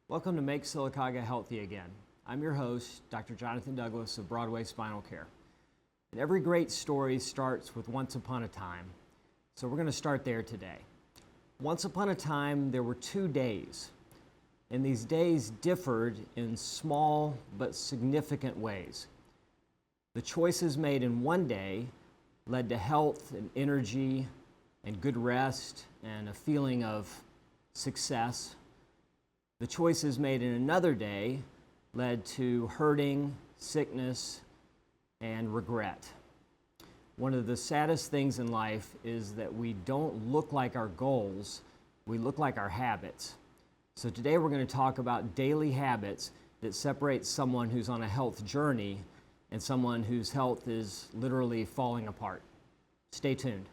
Welcome to Make Sylacauga Healthy Again. I'm your host, Dr. Jonathon Douglas of Broadway Spinal Care. And every great story starts with once upon a time. So we're going to start there today. Once upon a time, there were 2 days. And these days differed in small but significant ways. The choices made in one day led to health and energy and good rest and a feeling of success. The choices made in another day led to hurting, sickness, and regret. One of the saddest things in life is that we don't look like our goals, we look like our habits. So today we're going to talk about daily habits that separate someone who's on a health journey and someone whose health is literally falling apart. Stay tuned.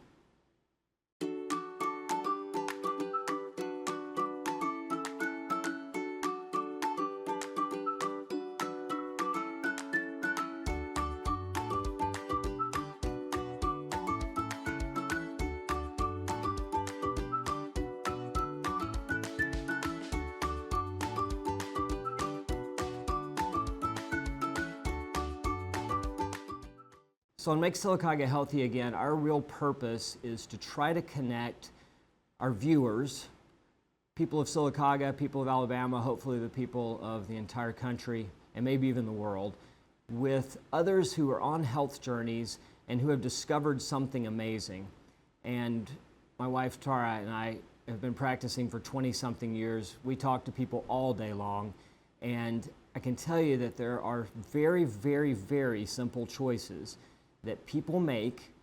So on Make Sylacauga Healthy Again, our real purpose is to try to connect our viewers, people of Sylacauga, people of Alabama, hopefully the people of the entire country, and maybe even the world, with others who are on health journeys and who have discovered something amazing. And my wife Tara and I have been practicing for 20-something years. We talk to people all day long, and I can tell you that there are very, very, very simple choices that people make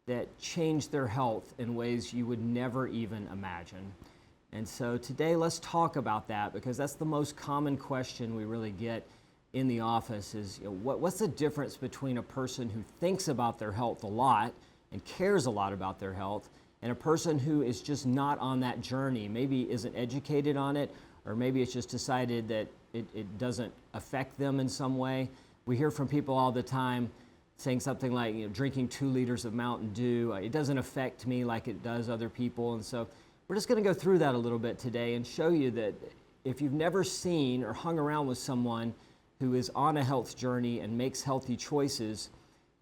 that change their health in ways you would never even imagine. And so today let's talk about that, because that's the most common question we really get in the office is, what's the difference between a person who thinks about their health a lot and cares a lot about their health and a person who is just not on that journey, maybe isn't educated on it, or maybe it's just decided that it doesn't affect them in some way. We hear from people all the time saying something like, drinking 2 liters of Mountain Dew, it doesn't affect me like it does other people. And so we're just going to go through that a little bit today and show you that if you've never seen or hung around with someone who is on a health journey and makes healthy choices,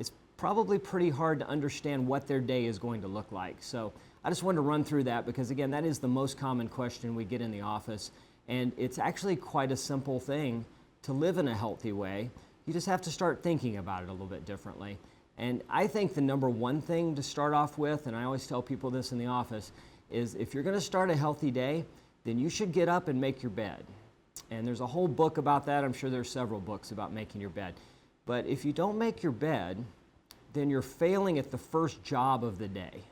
it's probably pretty hard to understand what their day is going to look like. So I just wanted to run through that because, again, that is the most common question we get in the office. And it's actually quite a simple thing to live in a healthy way. You just have to start thinking about it a little bit differently. And I think the number one thing to start off with, and I always tell people this in the office, is if you're going to start a healthy day, then you should get up and make your bed. And there's a whole book about that. I'm sure there's several books about making your bed. But if you don't make your bed, then you're failing at the first job of the day.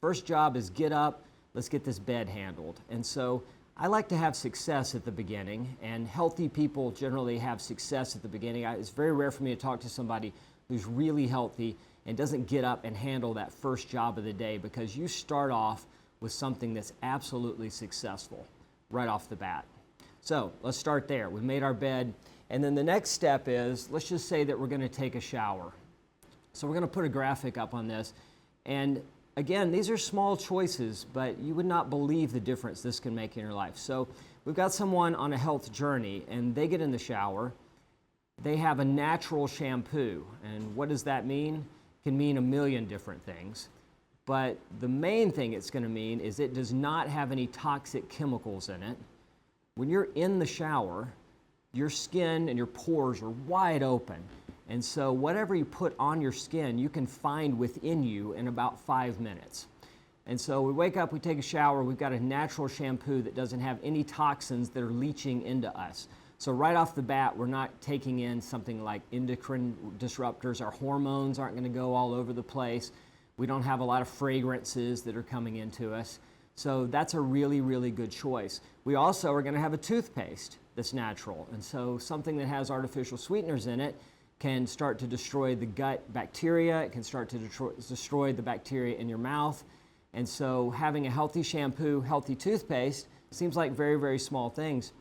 First job is get up, let's get this bed handled. And so I like to have success at the beginning, and healthy people generally have success at the beginning. It's very rare for me to talk to somebody who's really healthy and doesn't get up and handle that first job of the day, because you start off with something that's absolutely successful right off the bat. So let's start there. We've made our bed, and then the next step is, let's just say that we're going to take a shower. So we're going to put a graphic up on this, and again, these are small choices, but you would not believe the difference this can make in your life. So we've got someone on a health journey, and they get in the shower. They have a natural shampoo. And what does that mean? It can mean a million different things. But the main thing it's going to mean is it does not have any toxic chemicals in it. When you're in the shower, your skin and your pores are wide open. And so whatever you put on your skin, you can find within you in about 5 minutes. And so we wake up, we take a shower, we've got a natural shampoo that doesn't have any toxins that are leaching into us. So right off the bat, we're not taking in something like endocrine disruptors. Our hormones aren't going to go all over the place. We don't have a lot of fragrances that are coming into us. So that's a really, really good choice. We also are going to have a toothpaste that's natural. And so something that has artificial sweeteners in it can start to destroy the gut bacteria. It can start to destroy the bacteria in your mouth. And so having a healthy shampoo, healthy toothpaste seems like very, very small things,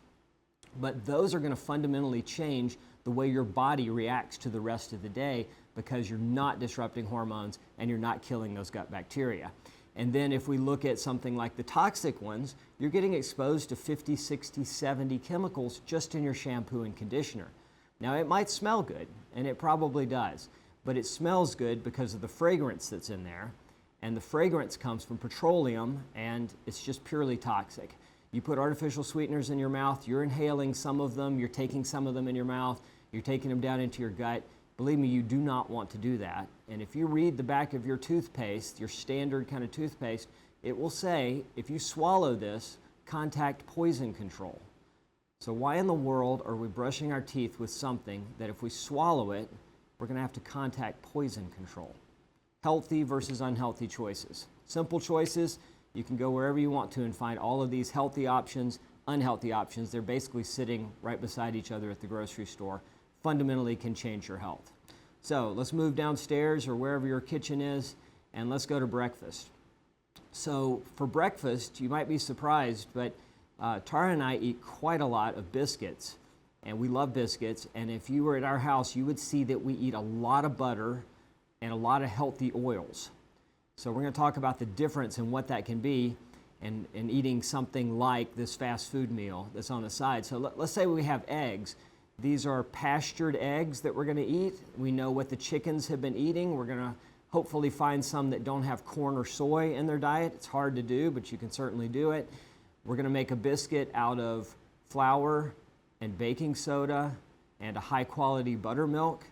but those are going to fundamentally change the way your body reacts to the rest of the day, because you're not disrupting hormones and you're not killing those gut bacteria. And then if we look at something like the toxic ones, you're getting exposed to 50, 60, 70 chemicals just in your shampoo and conditioner. Now it might smell good, and it probably does, but it smells good because of the fragrance that's in there. And the fragrance comes from petroleum, and it's just purely toxic. You put artificial sweeteners in your mouth, you're inhaling some of them, you're taking some of them in your mouth, you're taking them down into your gut. Believe me, you do not want to do that. And if you read the back of your toothpaste, your standard kind of toothpaste, it will say, if you swallow this, contact poison control. So why in the world are we brushing our teeth with something that if we swallow it, we're going to have to contact poison control? Healthy versus unhealthy choices. Simple choices, you can go wherever you want to and find all of these healthy options, unhealthy options. They're basically sitting right beside each other at the grocery store. Fundamentally can change your health. So let's move downstairs or wherever your kitchen is, and let's go to breakfast. So for breakfast, you might be surprised, but Tara and I eat quite a lot of biscuits, and we love biscuits. And if you were at our house, you would see that we eat a lot of butter and a lot of healthy oils. So we're going to talk about the difference in what that can be and eating something like this fast food meal that's on the side. So let's say we have eggs. These are pastured eggs that we're going to eat. We know what the chickens have been eating. We're going to hopefully find some that don't have corn or soy in their diet. It's hard to do, but you can certainly do it. We're going to make a biscuit out of flour and baking soda and a high-quality buttermilk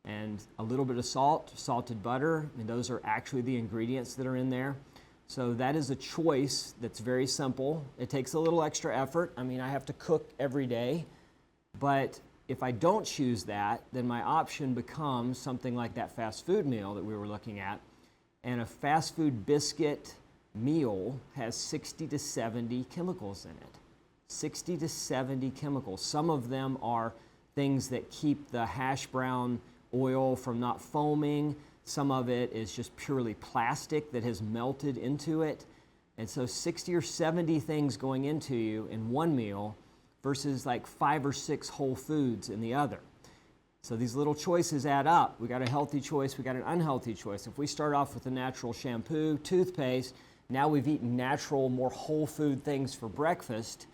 and a little bit of salt, salted butter. I mean, those are actually the ingredients that are in there. So that is a choice that's very simple. It takes a little extra effort. I mean, I have to cook every day. But if I don't choose that, then my option becomes something like that fast food meal that we were looking at. And a fast food biscuit meal has 60 to 70 chemicals in it. 60 to 70 chemicals. Some of them are things that keep the hash brown oil from not foaming. Some of it is just purely plastic that has melted into it. And so 60 or 70 things going into you in one meal versus like 5 or 6 whole foods in the other. So these little choices add up. We got a healthy choice, we got an unhealthy choice. If we start off with a natural shampoo, toothpaste, now we've eaten natural, more whole food things for breakfast,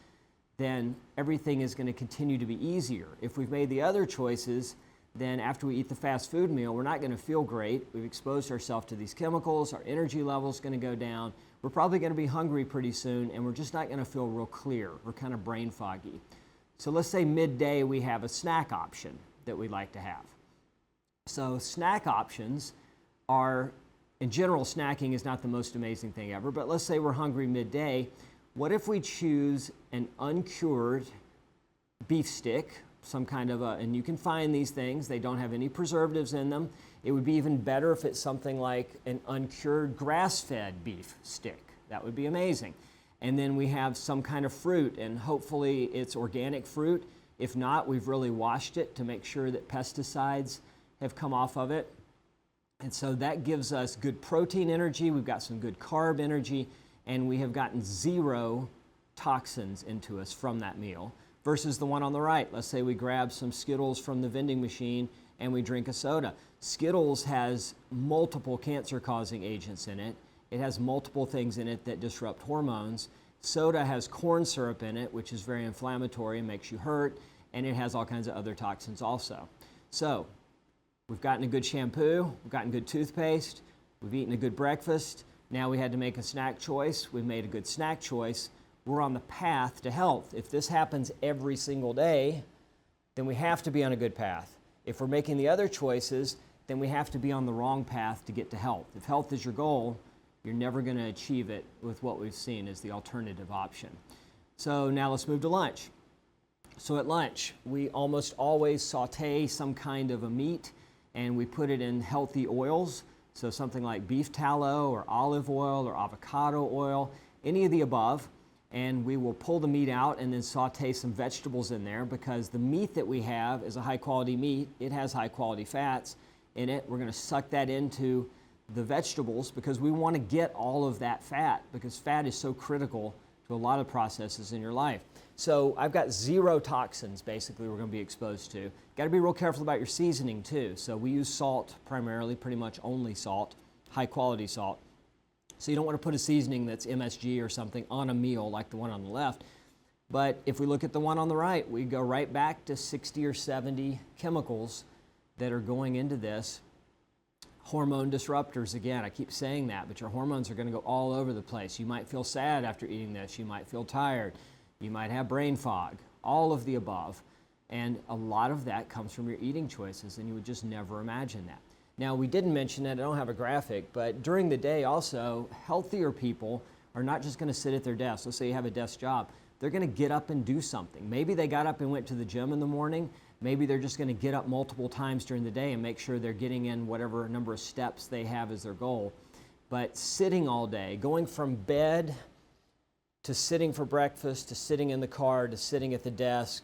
then everything is going to continue to be easier. If we've made the other choices, then after we eat the fast food meal, we're not going to feel great. We've exposed ourselves to these chemicals, our energy level's going to go down. We're probably going to be hungry pretty soon, and we're just not going to feel real clear. We're kind of brain foggy. So let's say midday we have a snack option that we'd like to have. So snack options are, in general, snacking is not the most amazing thing ever, but let's say we're hungry midday. What if we choose an uncured beef stick, some kind of and you can find these things, they don't have any preservatives in them. It would be even better if it's something like an uncured grass-fed beef stick. That would be amazing. And then we have some kind of fruit, and hopefully it's organic fruit. If not, we've really washed it to make sure that pesticides have come off of it. And so that gives us good protein energy, we've got some good carb energy, and we have gotten 0 toxins into us from that meal. Versus the one on the right. Let's say we grab some Skittles from the vending machine and we drink a soda. Skittles has multiple cancer-causing agents in it. It has multiple things in it that disrupt hormones. Soda has corn syrup in it, which is very inflammatory and makes you hurt, and it has all kinds of other toxins also. So we've gotten a good shampoo, we've gotten good toothpaste, we've eaten a good breakfast. Now we had to make a snack choice. We've made a good snack choice. We're on the path to health. If this happens every single day, then we have to be on a good path. If we're making the other choices, then we have to be on the wrong path to get to health. If health is your goal, you're never going to achieve it with what we've seen as the alternative option. So now let's move to lunch. So at lunch, we almost always saute some kind of a meat, and we put it in healthy oils. So something like beef tallow or olive oil or avocado oil, any of the above. And we will pull the meat out and then saute some vegetables in there, because the meat that we have is a high-quality meat. It has high-quality fats in it. We're going to suck that into the vegetables because we want to get all of that fat, because fat is so critical to a lot of processes in your life. So I've got 0 toxins, basically, we're going to be exposed to. Got to be real careful about your seasoning, too. So we use salt primarily, pretty much only salt, high-quality salt. So you don't want to put a seasoning that's MSG or something on a meal like the one on the left. But if we look at the one on the right, we go right back to 60 or 70 chemicals that are going into this. Hormone disruptors, again, I keep saying that, but your hormones are going to go all over the place. You might feel sad after eating this. You might feel tired. You might have brain fog, all of the above. And a lot of that comes from your eating choices, and you would just never imagine that. Now, we didn't mention it, I don't have a graphic, but during the day also, healthier people are not just going to sit at their desk. Let's say you have a desk job. They're going to get up and do something. Maybe they got up and went to the gym in the morning. Maybe they're just going to get up multiple times during the day and make sure they're getting in whatever number of steps they have as their goal. But sitting all day, going from bed to sitting for breakfast, to sitting in the car, to sitting at the desk,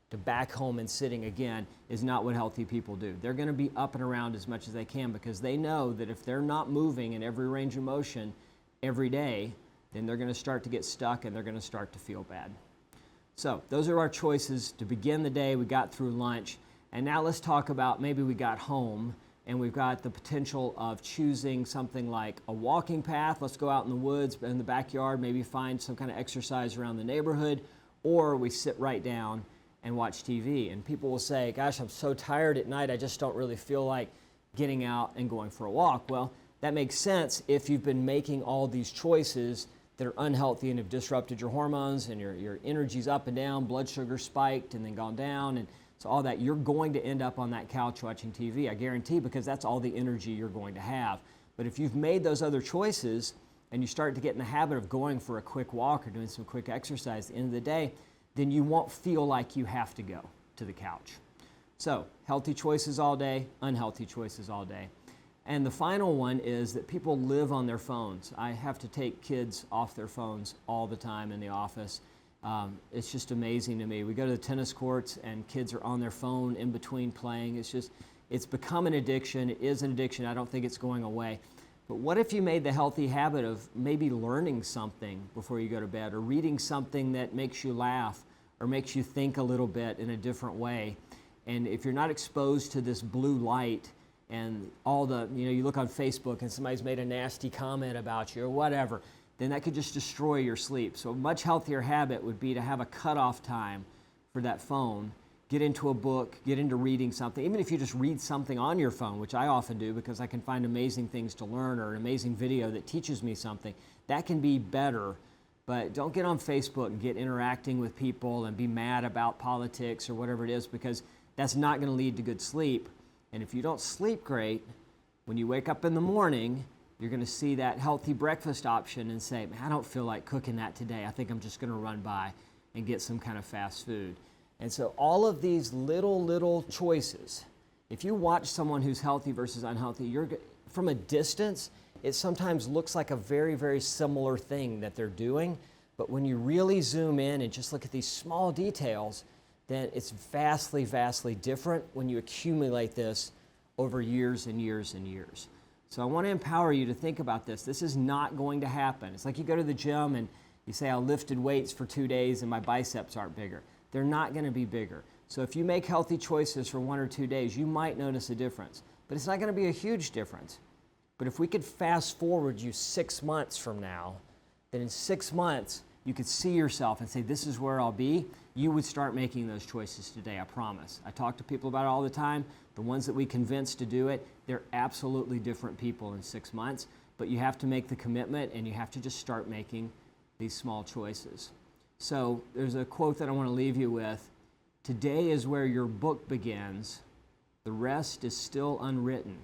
to back home and sitting again, is not what healthy people do. They're going to be up and around as much as they can because they know that if they're not moving in every range of motion every day, then they're going to start to get stuck and they're going to start to feel bad. So those are our choices to begin the day. We got through lunch, and now let's talk about maybe we got home and we've got the potential of choosing something like a walking path. Let's go out in the woods, in the backyard, maybe find some kind of exercise around the neighborhood, or we sit right down and watch TV. And people will say, gosh, I'm so tired at night, I just don't really feel like getting out and going for a walk. Well, that makes sense if you've been making all these choices that are unhealthy and have disrupted your hormones and your energy's up and down, blood sugar spiked and then gone down, and so all that. You're going to end up on that couch watching TV, I guarantee, because that's all the energy you're going to have. But if you've made those other choices and you start to get in the habit of going for a quick walk or doing some quick exercise at the end of the day, then you won't feel like you have to go to the couch. So, healthy choices all day, unhealthy choices all day. And the final one is that people live on their phones. I have to take kids off their phones all the time in the office. It's just amazing to me. We go to the tennis courts and kids are on their phone in between playing. It's become an addiction. It is an addiction. I don't think it's going away. But what if you made the healthy habit of maybe learning something before you go to bed, or reading something that makes you laugh or makes you think a little bit in a different way? And if you're not exposed to this blue light and all the, you look on Facebook and somebody's made a nasty comment about you or whatever, then that could just destroy your sleep. So a much healthier habit would be to have a cutoff time for that phone. Get into a book, get into reading something. Even if you just read something on your phone, which I often do because I can find amazing things to learn, or an amazing video that teaches me something, that can be better. But don't get on Facebook and get interacting with people and be mad about politics or whatever it is, because that's not going to lead to good sleep. And if you don't sleep great, when you wake up in the morning, you're going to see that healthy breakfast option and say, man, I don't feel like cooking that today. I think I'm just going to run by and get some kind of fast food. And so all of these little choices, if you watch someone who's healthy versus unhealthy, from a distance, it sometimes looks like a very, very similar thing that they're doing. But when you really zoom in and just look at these small details, then it's vastly, vastly different when you accumulate this over years and years and years. So I want to empower you to think about this. This is not going to happen. It's like you go to the gym and you say, I lifted weights for 2 days and my biceps aren't bigger. They're not going to be bigger. So if you make healthy choices for 1 or 2 days, you might notice a difference. But it's not going to be a huge difference. But if we could fast forward you 6 months from now, then in 6 months, you could see yourself and say, this is where I'll be. You would start making those choices today, I promise. I talk to people about it all the time. The ones that we convince to do it, they're absolutely different people in 6 months. But you have to make the commitment, and you have to just start making these small choices. So there's a quote that I want to leave you with. Today is where your book begins. The rest is still unwritten.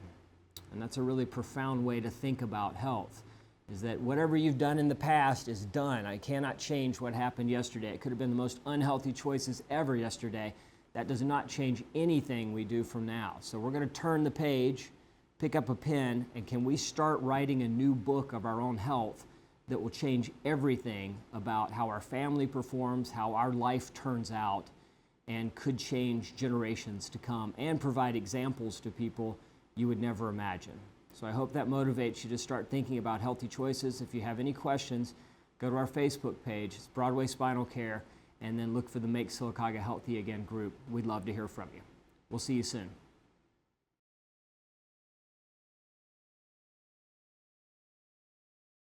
And that's a really profound way to think about health, is that whatever you've done in the past is done. I cannot change what happened yesterday. It could have been the most unhealthy choices ever yesterday. That does not change anything we do from now. So we're going to turn the page, pick up a pen, and can we start writing a new book of our own health that will change everything about how our family performs, how our life turns out, and could change generations to come and provide examples to people you would never imagine. So I hope that motivates you to start thinking about healthy choices. If you have any questions, go to our Facebook page. It's Broadway Spinal Care, and then look for the Make Sylacauga Healthy Again group. We'd love to hear from you. We'll see you soon.